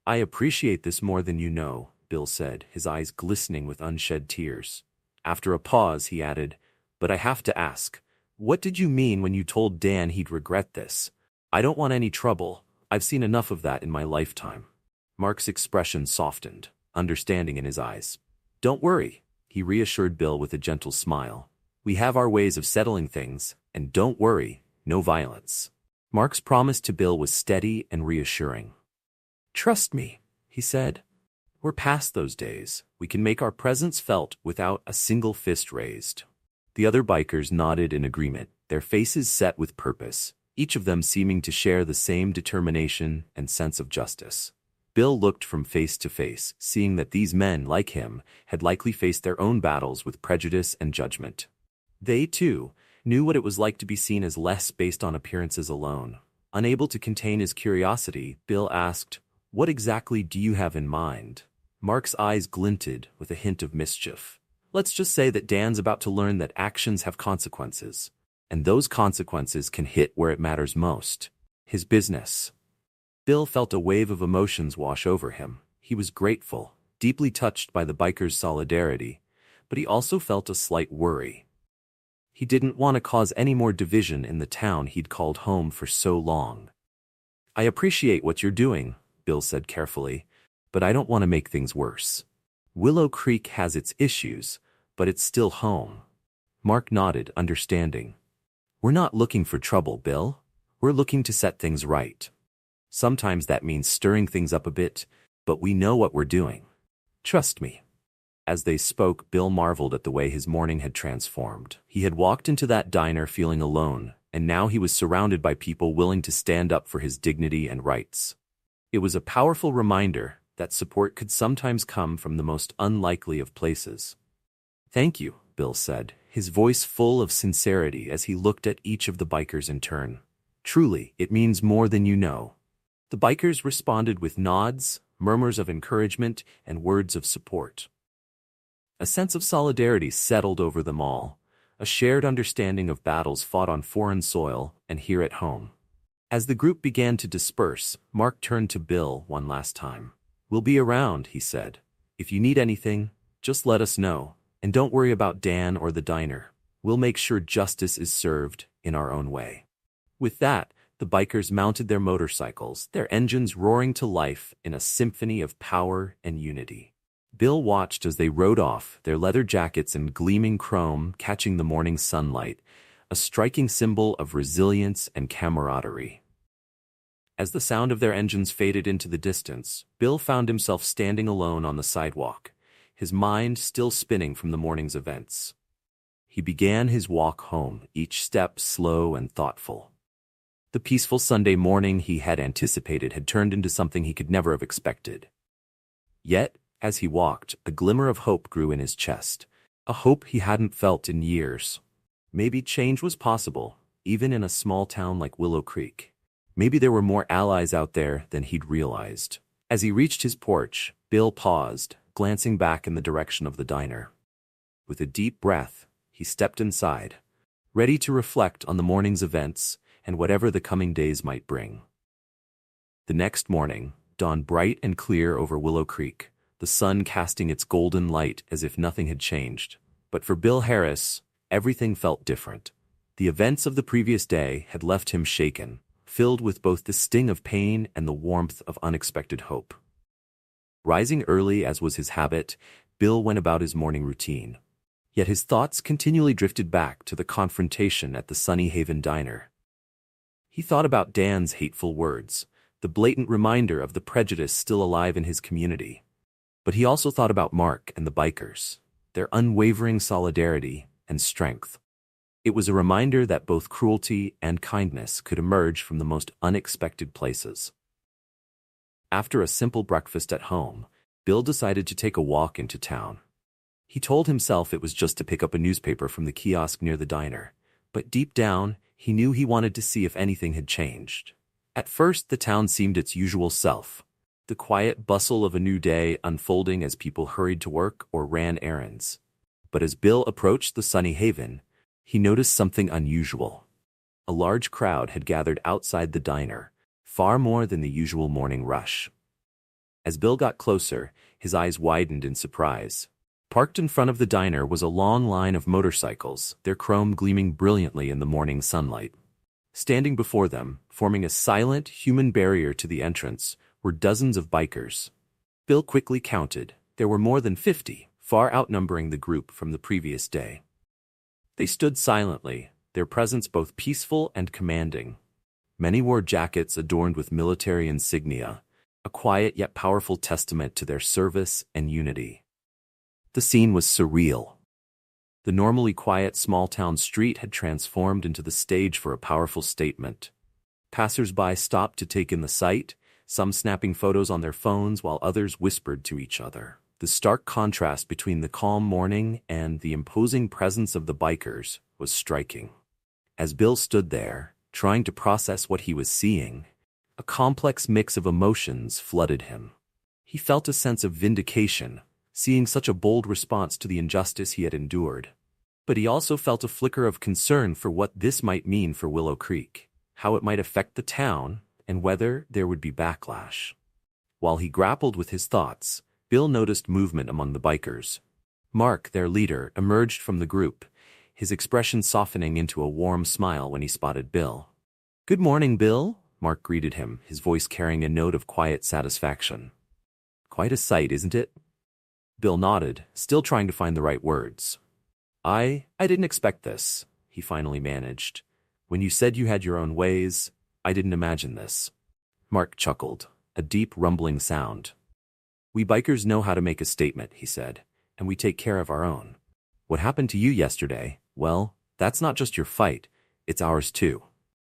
"I appreciate this more than you know," Bill said, his eyes glistening with unshed tears. After a pause, he added, "But I have to ask, what did you mean when you told Dan he'd regret this? I don't want any trouble. I've seen enough of that in my lifetime." Mark's expression softened, understanding in his eyes. "Don't worry," he reassured Bill with a gentle smile. "We have our ways of settling things, and don't worry, no violence." Mark's promise to Bill was steady and reassuring. "Trust me," he said. "We're past those days. We can make our presence felt without a single fist raised." The other bikers nodded in agreement, their faces set with purpose, each of them seeming to share the same determination and sense of justice. Bill looked from face to face, seeing that these men, like him, had likely faced their own battles with prejudice and judgment. They, too, knew what it was like to be seen as less based on appearances alone. Unable to contain his curiosity, Bill asked, "What exactly do you have in mind?" Mark's eyes glinted with a hint of mischief. "Let's just say that Dan's about to learn that actions have consequences, and those consequences can hit where it matters most. His business." Bill felt a wave of emotions wash over him. He was grateful, deeply touched by the bikers' solidarity, but he also felt a slight worry. He didn't want to cause any more division in the town he'd called home for so long. "I appreciate what you're doing," Bill said carefully, "but I don't want to make things worse. Willow Creek has its issues, but it's still home." Mark nodded, understanding. "We're not looking for trouble, Bill. We're looking to set things right. Sometimes that means stirring things up a bit, but we know what we're doing. Trust me." As they spoke, Bill marveled at the way his morning had transformed. He had walked into that diner feeling alone, and now he was surrounded by people willing to stand up for his dignity and rights. It was a powerful reminder that support could sometimes come from the most unlikely of places. "Thank you," Bill said, his voice full of sincerity as he looked at each of the bikers in turn. Truly, it means more than you know. The bikers responded with nods, murmurs of encouragement, and words of support. A sense of solidarity settled over them all, a shared understanding of battles fought on foreign soil and here at home. As the group began to disperse, Mark turned to Bill one last time. "We'll be around," he said. "If you need anything, just let us know, and don't worry about Dan or the diner. We'll make sure justice is served in our own way." With that, the bikers mounted their motorcycles, their engines roaring to life in a symphony of power and unity. Bill watched as they rode off, their leather jackets and gleaming chrome catching the morning sunlight, a striking symbol of resilience and camaraderie. As the sound of their engines faded into the distance, Bill found himself standing alone on the sidewalk, his mind still spinning from the morning's events. He began his walk home, each step slow and thoughtful. The peaceful Sunday morning he had anticipated had turned into something he could never have expected. Yet, as he walked, a glimmer of hope grew in his chest, a hope he hadn't felt in years. Maybe change was possible, even in a small town like Willow Creek. Maybe there were more allies out there than he'd realized. As he reached his porch, Bill paused, glancing back in the direction of the diner. With a deep breath, he stepped inside, ready to reflect on the morning's events and whatever the coming days might bring. The next morning dawned bright and clear over Willow Creek, the sun casting its golden light as if nothing had changed. But for Bill Harris, everything felt different. The events of the previous day had left him shaken, filled with both the sting of pain and the warmth of unexpected hope. Rising early as was his habit, Bill went about his morning routine. Yet his thoughts continually drifted back to the confrontation at the Sunny Haven diner. He thought about Dan's hateful words, the blatant reminder of the prejudice still alive in his community. But he also thought about Mark and the bikers, their unwavering solidarity and strength. It was a reminder that both cruelty and kindness could emerge from the most unexpected places. After a simple breakfast at home, Bill decided to take a walk into town. He told himself it was just to pick up a newspaper from the kiosk near the diner, but deep down, he knew he wanted to see if anything had changed. At first, the town seemed its usual self, the quiet bustle of a new day unfolding as people hurried to work or ran errands. But as Bill approached the Sunny Haven, he noticed something unusual. A large crowd had gathered outside the diner, far more than the usual morning rush. As Bill got closer, his eyes widened in surprise. Parked in front of the diner was a long line of motorcycles, their chrome gleaming brilliantly in the morning sunlight. Standing before them, forming a silent, human barrier to the entrance, were dozens of bikers. Bill quickly counted. There were more than 50, far outnumbering the group from the previous day. They stood silently, their presence both peaceful and commanding. Many wore jackets adorned with military insignia, a quiet yet powerful testament to their service and unity. The scene was surreal. The normally quiet small-town street had transformed into the stage for a powerful statement. Passers-by stopped to take in the sight, some snapping photos on their phones while others whispered to each other. The stark contrast between the calm morning and the imposing presence of the bikers was striking. As Bill stood there, trying to process what he was seeing, a complex mix of emotions flooded him. He felt a sense of vindication, seeing such a bold response to the injustice he had endured. But he also felt a flicker of concern for what this might mean for Willow Creek, how it might affect the town, and whether there would be backlash. While he grappled with his thoughts, Bill noticed movement among the bikers. Mark, their leader, emerged from the group, his expression softening into a warm smile when he spotted Bill. "Good morning, Bill," Mark greeted him, his voice carrying a note of quiet satisfaction. "Quite a sight, isn't it?" Bill nodded, still trying to find the right words. I didn't expect this," he finally managed. "When you said you had your own ways, I didn't imagine this." Mark chuckled, a deep rumbling sound. "We bikers know how to make a statement," he said, "and we take care of our own. What happened to you yesterday, well, that's not just your fight, it's ours too."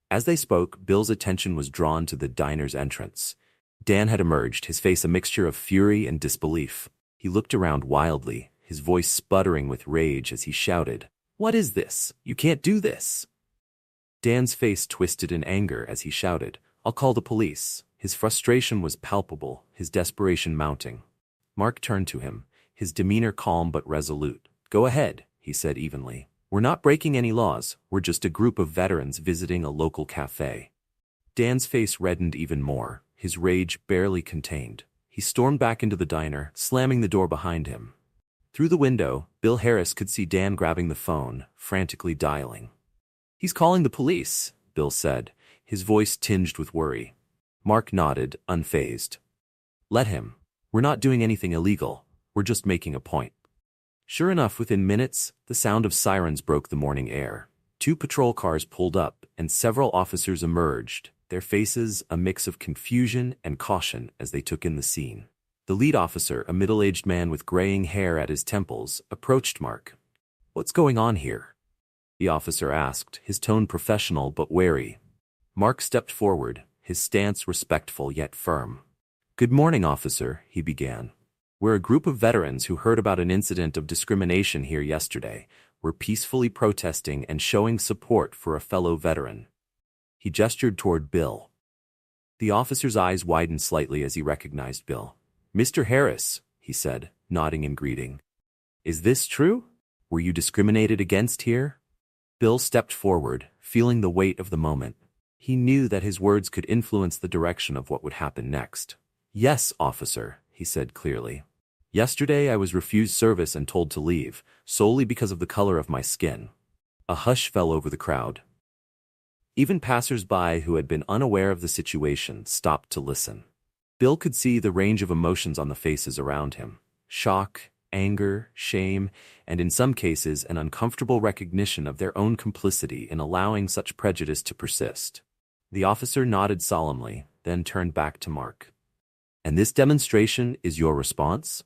As they spoke, Bill's attention was drawn to the diner's entrance. Dan had emerged, his face a mixture of fury and disbelief. He looked around wildly, his voice sputtering with rage as he shouted, "What is this? You can't do this!" Dan's face twisted in anger as he shouted, "I'll call the police." His frustration was palpable, his desperation mounting. Mark turned to him, his demeanor calm but resolute. "Go ahead," he said evenly. "We're not breaking any laws, we're just a group of veterans visiting a local cafe." Dan's face reddened even more, his rage barely contained. He stormed back into the diner, slamming the door behind him. Through the window, Bill Harris could see Dan grabbing the phone, frantically dialing. "He's calling the police," Bill said, his voice tinged with worry. Mark nodded, unfazed. "Let him. We're not doing anything illegal, we're just making a point." Sure enough, within minutes, the sound of sirens broke the morning air. 2 patrol cars pulled up, and several officers emerged, their faces a mix of confusion and caution as they took in the scene. The lead officer, a middle-aged man with graying hair at his temples, approached Mark. "What's going on here?" the officer asked, his tone professional but wary. Mark stepped forward, his stance respectful yet firm. "Good morning, officer," he began. "We're a group of veterans who heard about an incident of discrimination here yesterday. We're peacefully protesting and showing support for a fellow veteran." He gestured toward Bill. The officer's eyes widened slightly as he recognized Bill. "Mr. Harris," he said, nodding in greeting. "Is this true? Were you discriminated against here?" Bill stepped forward, feeling the weight of the moment. He knew that his words could influence the direction of what would happen next. "Yes, officer," he said clearly. "Yesterday I was refused service and told to leave, solely because of the color of my skin." A hush fell over the crowd. Even passers-by who had been unaware of the situation stopped to listen. Bill could see the range of emotions on the faces around him: shock, anger, shame, and in some cases an uncomfortable recognition of their own complicity in allowing such prejudice to persist. The officer nodded solemnly, then turned back to Mark. "And this demonstration is your response?"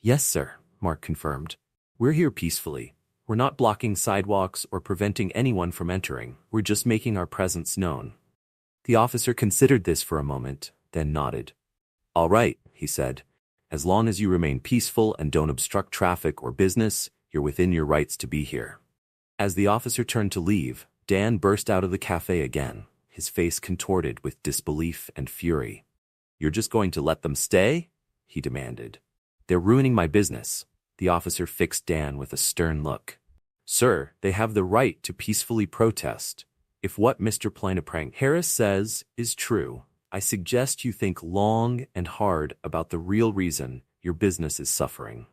"Yes, sir," Mark confirmed. "We're here peacefully. We're not blocking sidewalks or preventing anyone from entering. We're just making our presence known." The officer considered this for a moment, then nodded. "All right," he said. "As long as you remain peaceful and don't obstruct traffic or business, you're within your rights to be here." As the officer turned to leave, Dan burst out of the cafe again, his face contorted with disbelief and fury. "You're just going to let them stay?" he demanded. "They're ruining my business." The officer fixed Dan with a stern look. "Sir, they have the right to peacefully protest. If what Mr. Planaprank Harris says is true, I suggest you think long and hard about the real reason your business is suffering."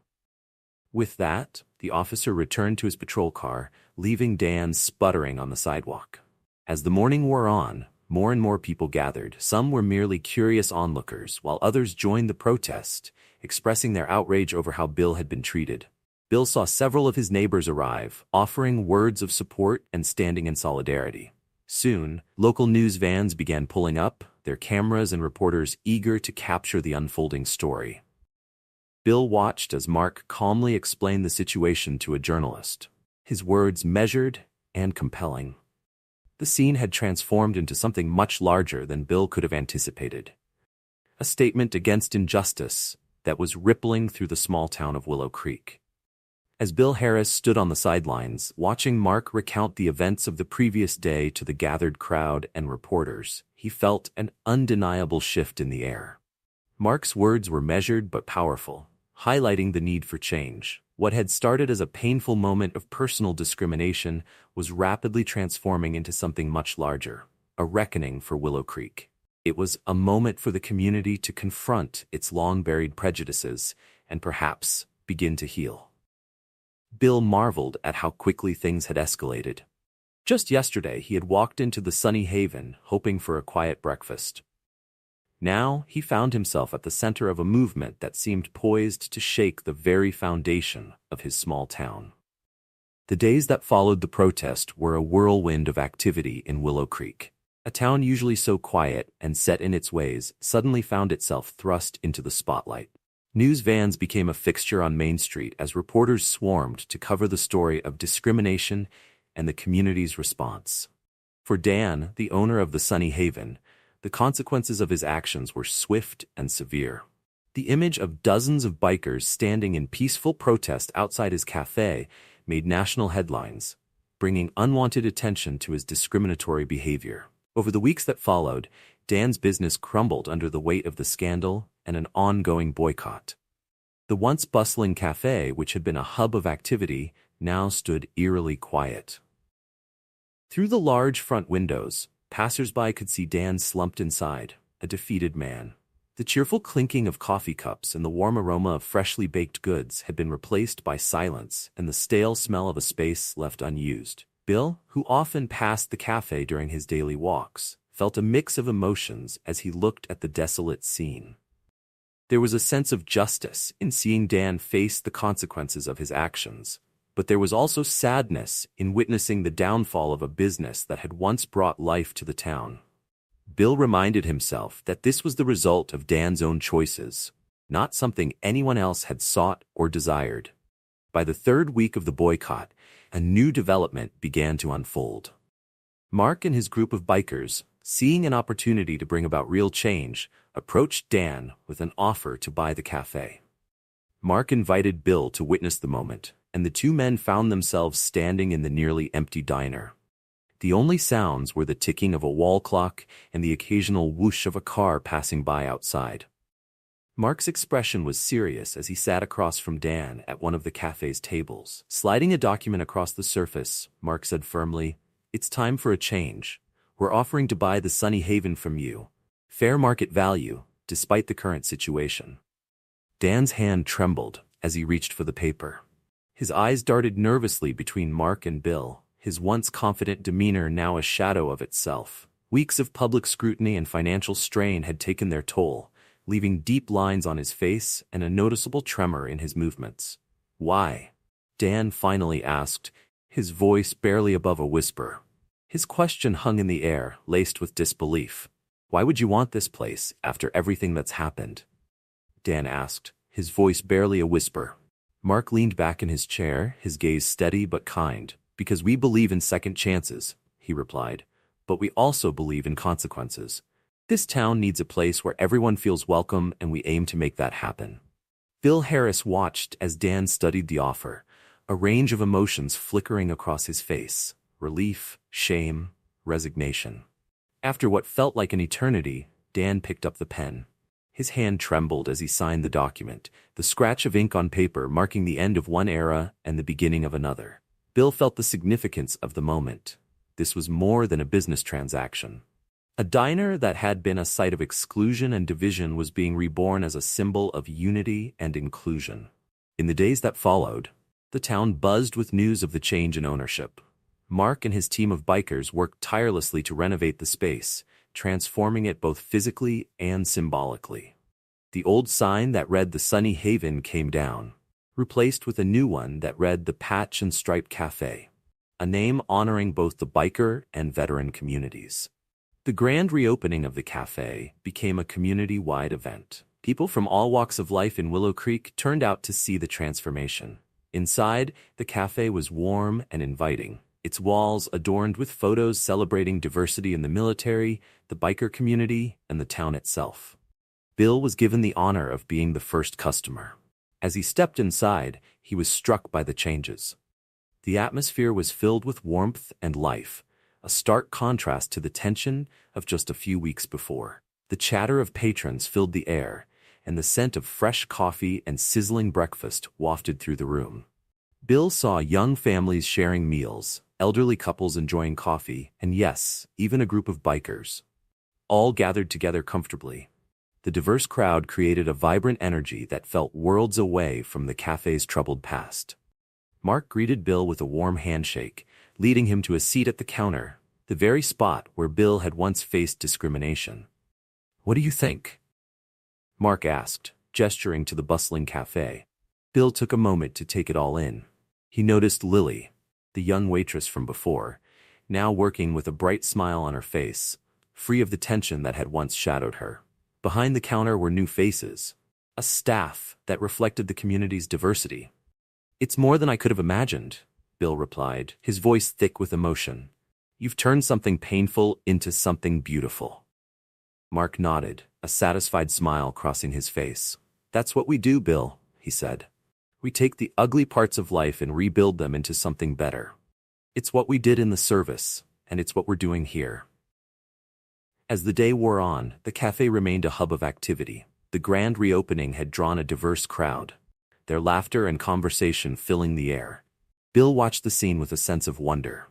With that, the officer returned to his patrol car, leaving Dan sputtering on the sidewalk. As the morning wore on, more and more people gathered. Some were merely curious onlookers, while others joined the protest, expressing their outrage over how Bill had been treated. Bill saw several of his neighbors arrive, offering words of support and standing in solidarity. Soon, local news vans began pulling up, their cameras and reporters eager to capture the unfolding story. Bill watched as Mark calmly explained the situation to a journalist, his words measured and compelling. The scene had transformed into something much larger than Bill could have anticipated. A statement against injustice that was rippling through the small town of Willow Creek. As Bill Harris stood on the sidelines, watching Mark recount the events of the previous day to the gathered crowd and reporters, he felt an undeniable shift in the air. Mark's words were measured but powerful, highlighting the need for change. What had started as a painful moment of personal discrimination was rapidly transforming into something much larger, a reckoning for Willow Creek. It was a moment for the community to confront its long-buried prejudices and perhaps begin to heal. Bill marveled at how quickly things had escalated. Just yesterday, he had walked into the sunny haven, hoping for a quiet breakfast. Now, he found himself at the center of a movement that seemed poised to shake the very foundation of his small town. The days that followed the protest were a whirlwind of activity in Willow Creek. A town usually so quiet and set in its ways suddenly found itself thrust into the spotlight. News vans became a fixture on Main Street as reporters swarmed to cover the story of discrimination and the community's response. For Dan, the owner of the Sunny Haven, the consequences of his actions were swift and severe. The image of dozens of bikers standing in peaceful protest outside his cafe made national headlines. bringing unwanted attention to his discriminatory behavior. Over the weeks that followed, Dan's business crumbled under the weight of the scandal and an ongoing boycott. The once bustling cafe, which had been a hub of activity, now stood eerily quiet. Through the large front windows, passers-by could see Dan slumped inside, a defeated man. The cheerful clinking of coffee cups and the warm aroma of freshly baked goods had been replaced by silence and the stale smell of a space left unused. Bill, who often passed the cafe during his daily walks, felt a mix of emotions as he looked at the desolate scene. There was a sense of justice in seeing Dan face the consequences of his actions, but there was also sadness in witnessing the downfall of a business that had once brought life to the town. Bill reminded himself that this was the result of Dan's own choices, not something anyone else had sought or desired. By the third week of the boycott, a new development began to unfold. Mark and his group of bikers, seeing an opportunity to bring about real change, approached Dan with an offer to buy the cafe. Mark invited Bill to witness the moment, and the two men found themselves standing in the nearly empty diner. The only sounds were the ticking of a wall clock and the occasional whoosh of a car passing by outside. Mark's expression was serious as he sat across from Dan at one of the cafe's tables. Sliding a document across the surface, Mark said firmly, "It's time for a change. We're offering to buy the Sunny Haven from you. Fair market value, despite the current situation." Dan's hand trembled as he reached for the paper. His eyes darted nervously between Mark and Bill, his once confident demeanor now a shadow of itself. Weeks of public scrutiny and financial strain had taken their toll, leaving deep lines on his face and a noticeable tremor in his movements. "Why?" Dan finally asked, his voice barely above a whisper. His question hung in the air, laced with disbelief. "Why would you want this place after everything that's happened?" Dan asked, his voice barely a whisper. Mark leaned back in his chair, his gaze steady but kind. "Because we believe in second chances," he replied, "but we also believe in consequences. This town needs a place where everyone feels welcome, and we aim to make that happen." Bill Harris watched as Dan studied the offer, a range of emotions flickering across his face: relief, shame, resignation. After what felt like an eternity, Dan picked up the pen. His hand trembled as he signed the document, the scratch of ink on paper marking the end of one era and the beginning of another. Bill felt the significance of the moment. This was more than a business transaction. A diner that had been a site of exclusion and division was being reborn as a symbol of unity and inclusion. In the days that followed, the town buzzed with news of the change in ownership. Mark and his team of bikers worked tirelessly to renovate the space, transforming it both physically and symbolically. The old sign that read "The Sunny Haven" came down, replaced with a new one that read "The Patch and Stripe Café," a name honoring both the biker and veteran communities. The grand reopening of the cafe became a community-wide event. People from all walks of life in Willow Creek turned out to see the transformation. Inside, the cafe was warm and inviting, its walls adorned with photos celebrating diversity in the military, the biker community, and the town itself. Bill was given the honor of being the first customer. As he stepped inside, he was struck by the changes. The atmosphere was filled with warmth and life, a stark contrast to the tension of just a few weeks before. The chatter of patrons filled the air, and the scent of fresh coffee and sizzling breakfast wafted through the room. Bill saw young families sharing meals, elderly couples enjoying coffee, and yes, even a group of bikers. All gathered together comfortably. The diverse crowd created a vibrant energy that felt worlds away from the cafe's troubled past. Mark greeted Bill with a warm handshake, leading him to a seat at the counter, the very spot where Bill had once faced discrimination. "What do you think?" Mark asked, gesturing to the bustling cafe. Bill took a moment to take it all in. He noticed Lily, the young waitress from before, now working with a bright smile on her face, free of the tension that had once shadowed her. Behind the counter were new faces, a staff that reflected the community's diversity. "It's more than I could have imagined," Bill replied, his voice thick with emotion. "You've turned something painful into something beautiful." Mark nodded, a satisfied smile crossing his face. "That's what we do, Bill," he said. "We take the ugly parts of life and rebuild them into something better." It's what we did in the service, and it's what we're doing here. As the day wore on, the cafe remained a hub of activity. The grand reopening had drawn a diverse crowd, their laughter and conversation filling the air. Bill watched the scene with a sense of wonder.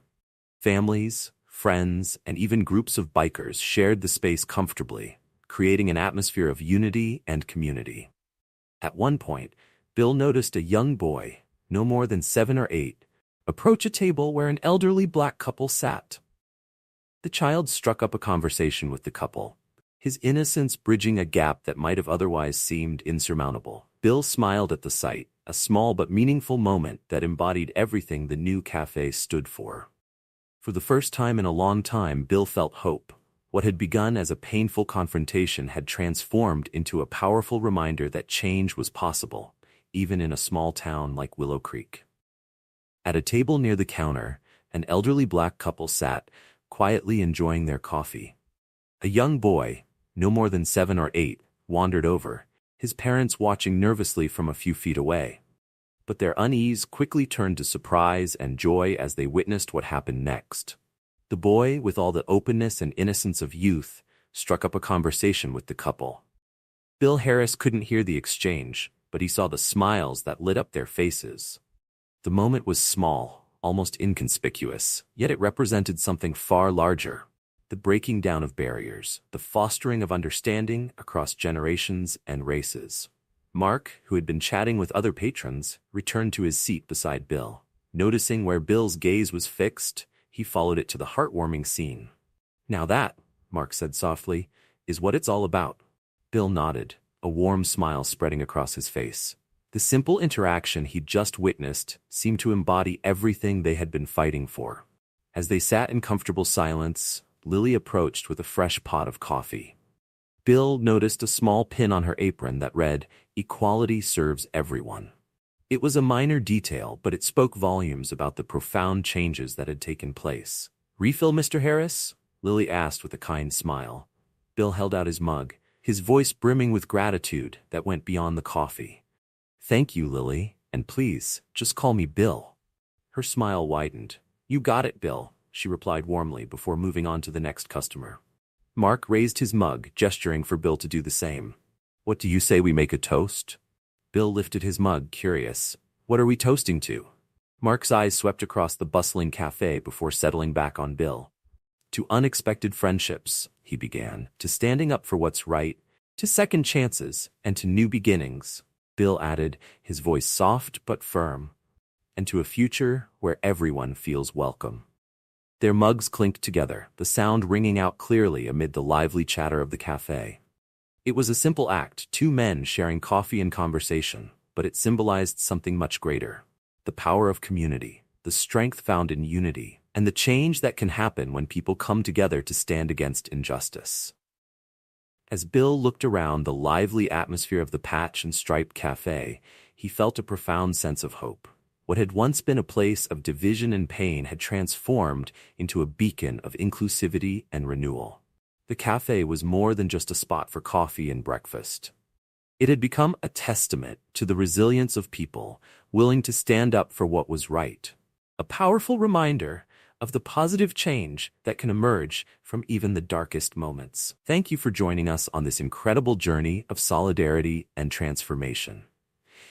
Families, friends, and even groups of bikers shared the space comfortably, creating an atmosphere of unity and community. At one point, Bill noticed a young boy, no more than 7 or 8, approach a table where an elderly black couple sat. The child struck up a conversation with the couple, his innocence bridging a gap that might have otherwise seemed insurmountable. Bill smiled at the sight, a small but meaningful moment that embodied everything the new cafe stood for. For the first time in a long time, Bill felt hope. What had begun as a painful confrontation had transformed into a powerful reminder that change was possible, even in a small town like Willow Creek. At a table near the counter, an elderly black couple sat, quietly enjoying their coffee. A young boy, no more than 7 or 8, wandered over, his parents watching nervously from a few feet away. But their unease quickly turned to surprise and joy as they witnessed what happened next. The boy, with all the openness and innocence of youth, struck up a conversation with the couple. Bill Harris couldn't hear the exchange, but he saw the smiles that lit up their faces. The moment was small, almost inconspicuous, yet it represented something far larger. The breaking down of barriers, the fostering of understanding across generations and races. Mark, who had been chatting with other patrons, returned to his seat beside Bill. Noticing where Bill's gaze was fixed, he followed it to the heartwarming scene. "Now that," Mark said softly, "is what it's all about." Bill nodded, a warm smile spreading across his face. The simple interaction he'd just witnessed seemed to embody everything they had been fighting for. As they sat in comfortable silence, Lily approached with a fresh pot of coffee. Bill noticed a small pin on her apron that read, "Equality serves everyone." It was a minor detail, but it spoke volumes about the profound changes that had taken place. "Refill, Mr. Harris?" Lily asked with a kind smile. Bill held out his mug, his voice brimming with gratitude that went beyond the coffee. "Thank you, Lily, and please, just call me Bill." Her smile widened. "You got it, Bill," she replied warmly before moving on to the next customer. Mark raised his mug, gesturing for Bill to do the same. "What do you say we make a toast?" Bill lifted his mug, curious. "What are we toasting to?" Mark's eyes swept across the bustling cafe before settling back on Bill. "To unexpected friendships," he began, "to standing up for what's right, to second chances, and to new beginnings," Bill added, his voice soft but firm, "and to a future where everyone feels welcome." Their mugs clinked together, the sound ringing out clearly amid the lively chatter of the cafe. It was a simple act, 2 men sharing coffee and conversation, but it symbolized something much greater. The power of community, the strength found in unity, and the change that can happen when people come together to stand against injustice. As Bill looked around the lively atmosphere of the Patch and Stripe Cafe, he felt a profound sense of hope. What had once been a place of division and pain had transformed into a beacon of inclusivity and renewal. The cafe was more than just a spot for coffee and breakfast. It had become a testament to the resilience of people willing to stand up for what was right. A powerful reminder of the positive change that can emerge from even the darkest moments. Thank you for joining us on this incredible journey of solidarity and transformation.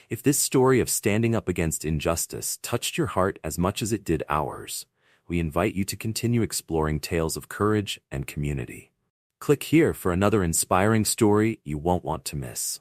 If this story of standing up against injustice touched your heart as much as it did ours, we invite you to continue exploring tales of courage and community. Click here for another inspiring story you won't want to miss.